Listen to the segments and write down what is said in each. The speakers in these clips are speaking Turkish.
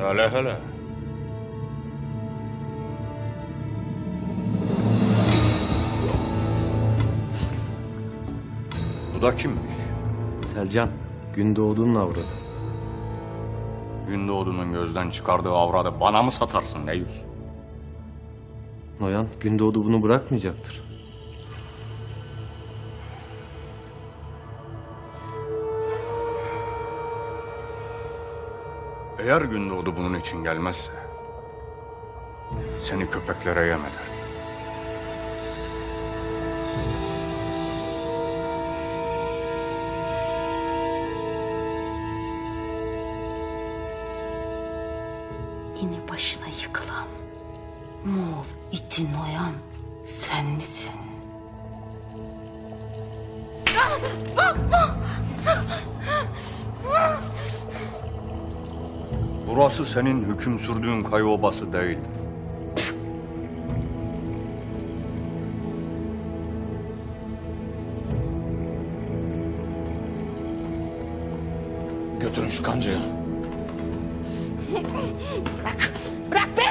Hele hele. Bu da kimmiş? Selcan, Gündoğdu'nun avradı. Gündoğdu'nun gözden çıkardığı avradı bana mı satarsın ne yüz? Noyan, Gündoğdu bunu bırakmayacaktır. Eğer Gündoğdu bunun için gelmezse seni köpeklere yem eder. Yine başına yıkılan Moğol iti Noyan sen misin? Burası senin hüküm sürdüğün Kayı Obası değildir. Götürün şu kancayı. Bırak! Bırak be!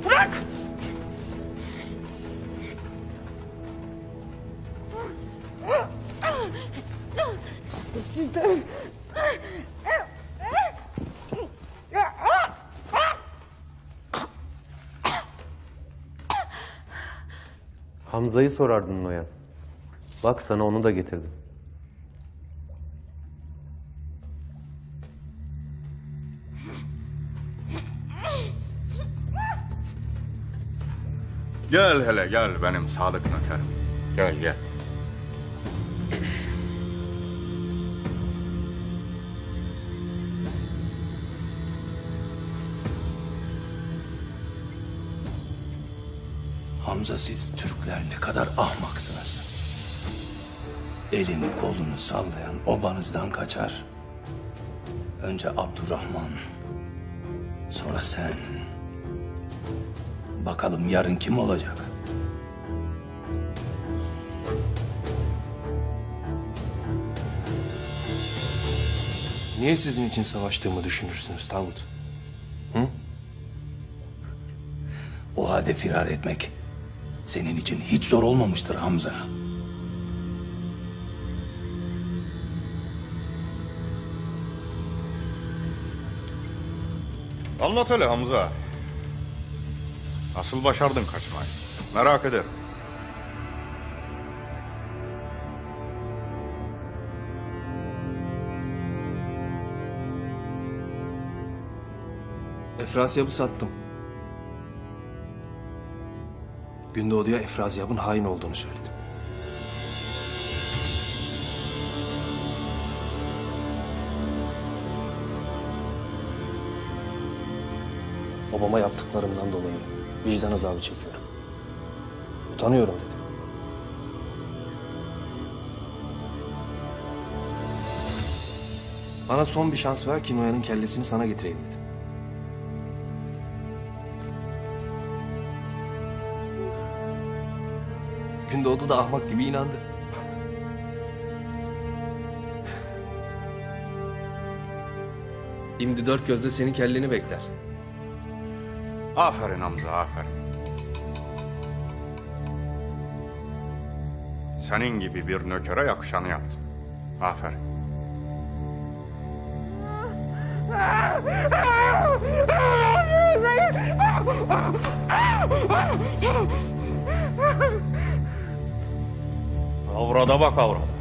Bırak! Hamza'yı sorardın Noyan. Bak sana onu da getirdim. Gel hele gel benim sadık nökerim. Gel gel. Hamza, siz Türkler ne kadar ahmaksınız. Elini kolunu sallayan obanızdan kaçar. Önce Abdurrahman, sonra sen. Bakalım yarın kim olacak? Niye sizin için savaştığımı düşünürsünüz Tavut? Hı? O halde firar etmek senin için hiç zor olmamıştır Hamza. Anlat hele Hamza. Nasıl başardın kaçmayı? Merak ederim. Efrazyab'ı sattım. Gündoğdu'ya Efrazyab'ın hain olduğunu söyledim. Babama yaptıklarımdan dolayı vicdan azabı çekiyorum. Utanıyorum dedim. Bana son bir şans ver ki Noyan'ın kellesini sana getireyim dedim. Gündoğdu da ahmak gibi inandı. Şimdi dört gözle senin kelleni bekler. Aferin Hamza, aferin. Senin gibi bir nökere yakışanı yaptın. Aferin. Avrada bak avrada.